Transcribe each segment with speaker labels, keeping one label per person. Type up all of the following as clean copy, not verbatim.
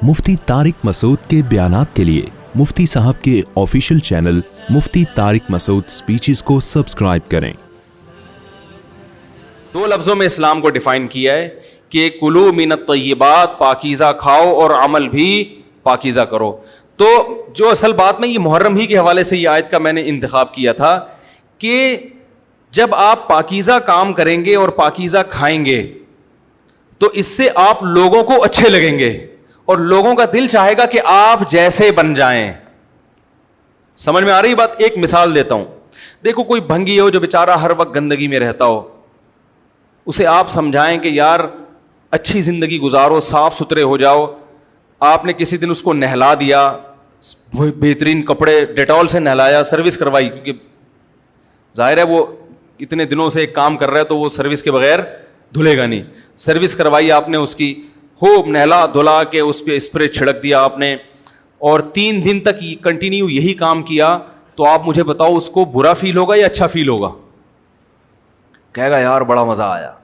Speaker 1: मुफ्ती तारिक मसूद के बयानात के लिए मुफ्ती साहब के ऑफिशियल चैनल मुफ्ती तारिक मसूद स्पीचेस को सब्सक्राइब करें।
Speaker 2: दो लफ्ज़ों में इस्लाम को डिफाइन किया है कि कुलू मिनत तय्यबात, पाकीज़ा खाओ और अमल भी पाकीज़ा करो। तो जो असल बात में ये मुहर्रम ही के हवाले से ये आयत का मैंने इंतखाब किया था कि जब आप पाकीज़ा काम करेंगे और पाकीज़ा खाएंगे तो इससे आप लोगों को अच्छे लगेंगे और लोगों का दिल चाहेगा कि आप जैसे बन जाएं। समझ में आ रही बात? एक मिसाल देता हूं। देखो, कोई भंगी हो जो बेचारा हर वक्त गंदगी में रहता हो, उसे आप समझाएं कि यार अच्छी जिंदगी गुजारो, साफ सुथरे हो जाओ। आपने किसी दिन उसको नहला दिया, बेहतरीन कपड़े डेटॉल से नहलाया, सर्विस करवाई, क्योंकि जाहिर है वो इतने दिनों से एक काम कर रहा है तो वो सर्विस के बगैर धुलेगा नहीं। सर्विस करवाई आपने उसकी, खूब नहला धुला के उस पर स्प्रे छिड़क दिया आपने, और 3 दिन तक कंटिन्यू यही काम किया, तो आप मुझे बताओ उसको बुरा फील होगा या अच्छा फील होगा? कहेगा यार बड़ा मजा आया।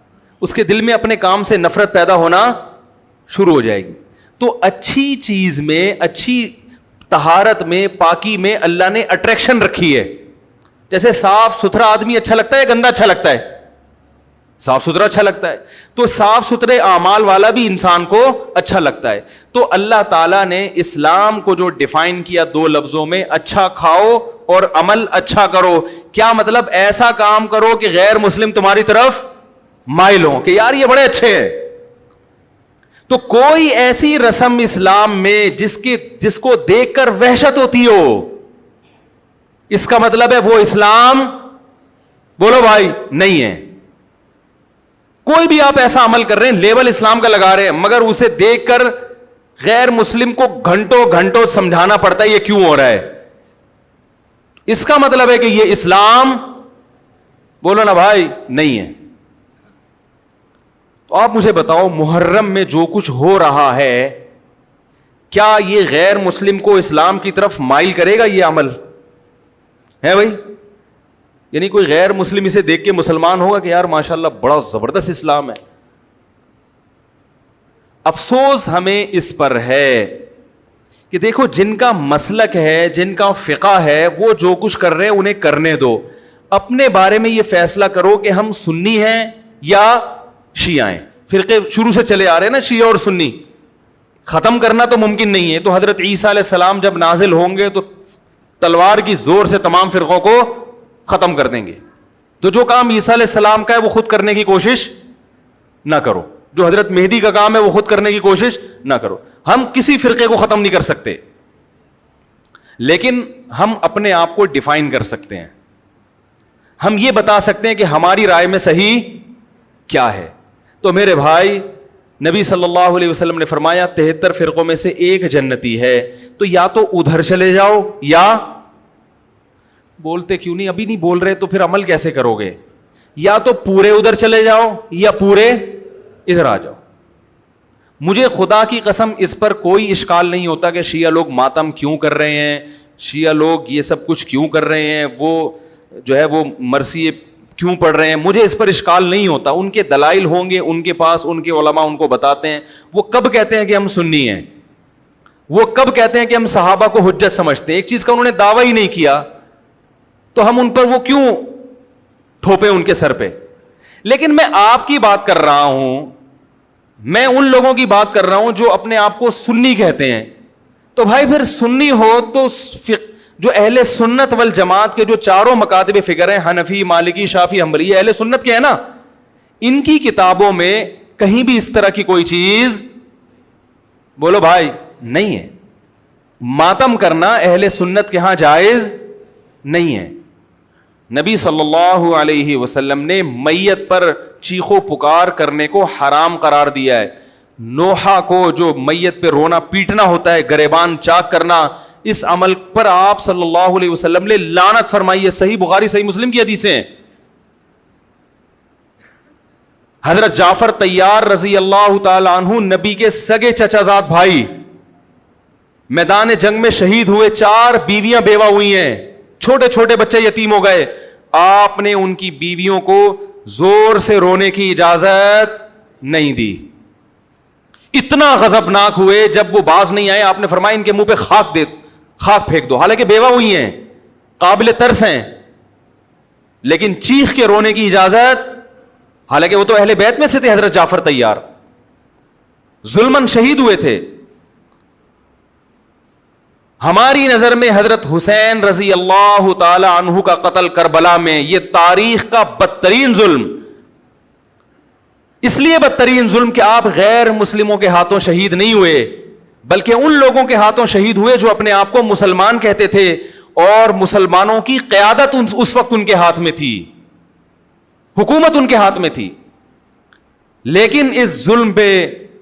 Speaker 2: उसके दिल में अपने काम से नफरत पैदा होना शुरू हो जाएगी। तो अच्छी चीज में, अच्छी तहारत में, पाकी में अल्लाह ने अट्रैक्शन रखी है। जैसे साफ सुथरा आदमी अच्छा लगता है, गंदा अच्छा लगता है? साफ सुथरा अच्छा लगता है। तो साफ सुथरे आमाल वाला भी इंसान को अच्छा लगता है। तो अल्लाह ताला ने इस्लाम को जो डिफाइन किया 2 लफ्जों में, अच्छा खाओ और अमल अच्छा करो। क्या मतलब? ऐसा काम करो कि गैर मुस्लिम तुम्हारी तरफ माइल हो कि यार ये बड़े अच्छे हैं। तो कोई ऐसी रस्म इस्लाम में जिसको देखकर वहशत होती हो, इसका मतलब है वो इस्लाम, बोलो भाई, नहीं है। कोई भी आप ऐसा अमल कर रहे हैं, लेबल इस्लाम का लगा रहे हैं, मगर उसे देखकर गैर मुस्लिम को घंटों घंटों समझाना पड़ता है ये क्यों हो रहा है, इसका मतलब है कि ये इस्लाम, बोलो ना भाई, नहीं है। तो आप मुझे बताओ, मुहर्रम में जो कुछ हो रहा है, क्या ये गैर मुस्लिम को इस्लाम की तरफ माइल करेगा? ये अमल है भाई? यानी कोई गैर मुस्लिम इसे देख के मुसलमान होगा कि यार माशाल्लाह बड़ा जबरदस्त इस्लाम है? अफसोस हमें इस पर है कि देखो, जिनका मसलक है, जिनका फिक़ा है, वो जो कुछ कर रहे हैं उन्हें करने दो। अपने बारे में ये फैसला करो कि हम सुन्नी हैं या शिया हैं। फिरके शुरू से चले आ रहे हैं ना, शिया और सुन्नी, खत्म करना तो मुमकिन नहीं है। तो हजरत ईसा अलैहिस्सलाम जब नाजिल होंगे तो तलवार की जोर से तमाम फिरकों को खत्म कर देंगे। तो जो काम ईसा अलैहिस्सलाम का है वो खुद करने की कोशिश ना करो, जो हजरत मेहदी का काम है वो खुद करने की कोशिश ना करो। हम किसी फिरके को खत्म नहीं कर सकते, लेकिन हम अपने आप को डिफाइन कर सकते हैं। हम ये बता सकते हैं कि हमारी राय में सही क्या है। तो मेरे भाई, नबी सल्लल्लाहु अलैहि वसल्लम ने फरमाया 73 फिरकों में से एक जन्नती है। तो या तो उधर चले जाओ, या बोलते क्यों नहीं, अभी नहीं बोल रहे तो फिर अमल कैसे करोगे? या तो पूरे उधर चले जाओ या पूरे इधर आ जाओ। मुझे खुदा की कसम इस पर कोई इश्काल नहीं होता कि शिया लोग मातम क्यों कर रहे हैं, शिया लोग ये सब कुछ क्यों कर रहे हैं, वो जो है वो मरसी क्यों पढ़ रहे हैं। मुझे इस पर इश्काल नहीं होता। उनके दलाइल होंगे उनके पास, उनके उलमा उनको बताते हैं। वो कब कहते हैं कि हम सुन्नी हैं? वो कब कहते हैं कि हम सहाबा को हुज्जत समझते हैं? एक चीज का उन्होंने दावा ही नहीं किया, तो हम उन पर वो क्यों थोपे उनके सर पे? लेकिन मैं आपकी बात कर रहा हूं, मैं उन लोगों की बात कर रहा हूं जो अपने आप को सुन्नी कहते हैं। तो भाई फिर सुन्नी हो तो जो अहले सुन्नत वल जमात के जो चारों मकातब फिक्र हैं, हनफी, मालिकी, शाफी, हम्बली, अहले सुन्नत के हैं ना, इनकी किताबों में कहीं भी इस तरह की कोई चीज, बोलो भाई, नहीं है। मातम करना अहले सुन्नत के यहां जायज नहीं है। नबी सल्लल्लाहु अलैहि वसल्लम ने मैयत पर चीखो पुकार करने को हराम करार दिया है। नोहा को, जो मैयत पे रोना पीटना होता है, गरेबान चाक करना, इस अमल पर आप सल्लल्लाहु अलैहि वसल्लम ने लानत फरमाई है। सही बुखारी, सही मुस्लिम की हदीसें हैं। हजरत जाफर तैयार रजी अल्लाह तआला अन्हु, नबी के सगे चचाजाद भाई, मैदान जंग में शहीद हुए। 4 बीवियां बेवा हुई हैं, छोटे छोटे बच्चे यतीम हो गए। आपने उनकी बीवियों को जोर से रोने की इजाजत नहीं दी। اتنا غضبناک ہوئے جب وہ باز نہیں آئے, آپ نے فرمایا ان کے منہ پہ خاک پھینک دو. حالانکہ بیوہ ہوئی ہیں, قابل ترس ہیں, لیکن چیخ کے رونے کی اجازت, حالانکہ وہ تو اہل بیت میں سے تھے. حضرت جعفر طیار ظلمن شہید ہوئے تھے. ہماری نظر میں حضرت حسین رضی اللہ تعالی عنہ کا قتل کربلا میں یہ تاریخ کا بدترین ظلم, اس لیے بدترین ظلم کہ آپ غیر مسلموں کے ہاتھوں شہید نہیں ہوئے, بلکہ ان لوگوں کے ہاتھوں شہید ہوئے جو اپنے آپ کو مسلمان کہتے تھے, اور مسلمانوں کی قیادت اس وقت ان کے ہاتھ میں تھی, حکومت ان کے ہاتھ میں تھی. لیکن اس ظلم پہ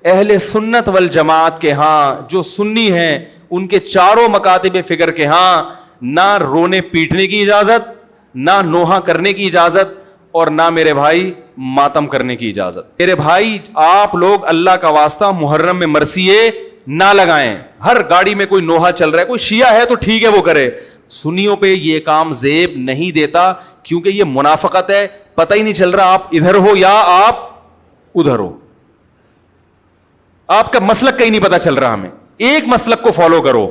Speaker 2: اہل سنت والجماعت کے ہاں جو سنی ہیں, ان کے چاروں مکاتب فکر کے ہاں نہ رونے پیٹنے کی اجازت, نہ نوحہ کرنے کی اجازت, اور نہ میرے بھائی ماتم کرنے کی اجازت. میرے بھائی آپ لوگ اللہ کا واسطہ محرم میں مرثیے نہ لگائیں. ہر گاڑی میں کوئی نوحہ چل رہا ہے, کوئی شیعہ ہے تو ٹھیک ہے وہ کرے, سنیوں پہ یہ کام زیب نہیں دیتا, کیونکہ یہ منافقت ہے. پتہ ہی نہیں چل رہا آپ ادھر ہو یا آپ ادھر ہو, آپ کا مسلک کہیں نہیں پتا چل رہا. ہمیں ایک مسلک کو فالو کرو.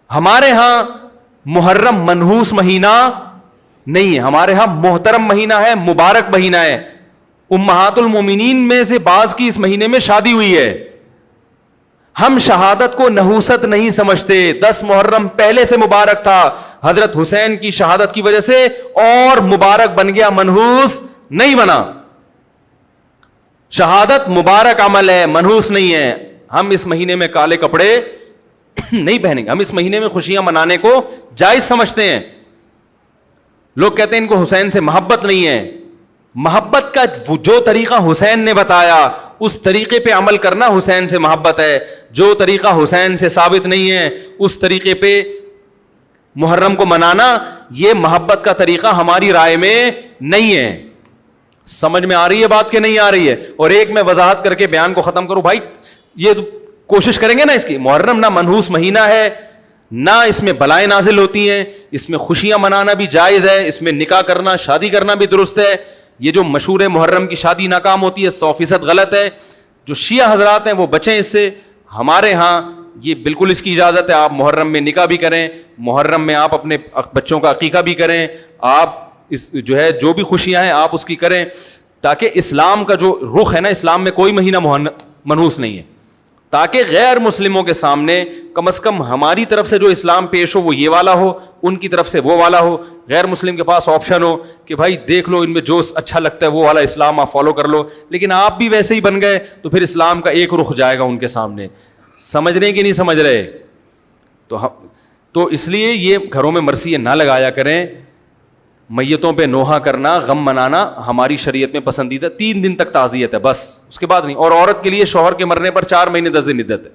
Speaker 2: ہمارے ہاں محرم منحوس مہینہ نہیں ہے, ہمارے ہاں محترم مہینہ ہے, مبارک مہینہ ہے. امہات المومنین میں سے بعض کی اس مہینے میں شادی ہوئی ہے. ہم شہادت کو نحوست نہیں سمجھتے. 10 محرم پہلے سے مبارک تھا, حضرت حسین کی شہادت کی وجہ سے اور مبارک بن گیا, منحوس نہیں بنا. شہادت مبارک عمل ہے, منحوس نہیں ہے. ہم اس مہینے میں کالے کپڑے نہیں پہنیں گے, ہم اس مہینے میں خوشیاں منانے کو جائز سمجھتے ہیں. لوگ کہتے ہیں ان کو حسین سے محبت نہیں ہے. محبت کا جو طریقہ حسین نے بتایا اس طریقے پہ عمل کرنا حسین سے محبت ہے. جو طریقہ حسین سے ثابت نہیں ہے اس طریقے پہ محرم کو منانا یہ محبت کا طریقہ ہماری رائے میں نہیں ہے. سمجھ میں آ رہی ہے بات کہ نہیں آ رہی ہے؟ اور ایک میں وضاحت کر کے بیان کو ختم کروں. بھائی یہ کوشش کریں گے نا اس کی, محرم نہ منحوس مہینہ ہے, نہ اس میں بلائیں نازل ہوتی ہیں, اس میں خوشیاں منانا بھی جائز ہے, اس میں نکاح کرنا شادی کرنا بھی درست ہے. یہ جو مشہور ہے محرم کی شادی ناکام ہوتی ہے 100% غلط ہے. جو شیعہ حضرات ہیں وہ بچیں اس سے. ہمارے ہاں یہ بالکل اس کی اجازت ہے, آپ محرم میں نکاح بھی کریں, محرم میں آپ اپنے بچوں کا عقیقہ بھی کریں, آپ اس جو ہے جو بھی خوشیاں ہیں آپ اس کی کریں, تاکہ اسلام کا جو رخ ہے نا, اسلام میں کوئی مہینہ منحوس نہیں ہے, تاکہ غیر مسلموں کے سامنے کم از کم ہماری طرف سے جو اسلام پیش ہو وہ یہ والا ہو, ان کی طرف سے وہ والا ہو. غیر مسلم کے پاس آپشن ہو کہ بھائی دیکھ لو ان میں جو اچھا لگتا ہے وہ والا اسلام آپ فالو کر لو, لیکن آپ بھی ویسے ہی بن گئے تو پھر اسلام کا ایک رخ جائے گا ان کے سامنے. سمجھ رہے کہ نہیں سمجھ رہے؟ تو اس لیے یہ گھروں میں مرثیے نہ لگایا کریں. میتوں پہ نوحہ کرنا, غم منانا ہماری شریعت میں پسندیدہ 3 دن تک تعزیت ہے بس, اس کے بعد نہیں. اور عورت کے لیے شوہر کے مرنے پر 4 مہینے 10 دن عدت ہے.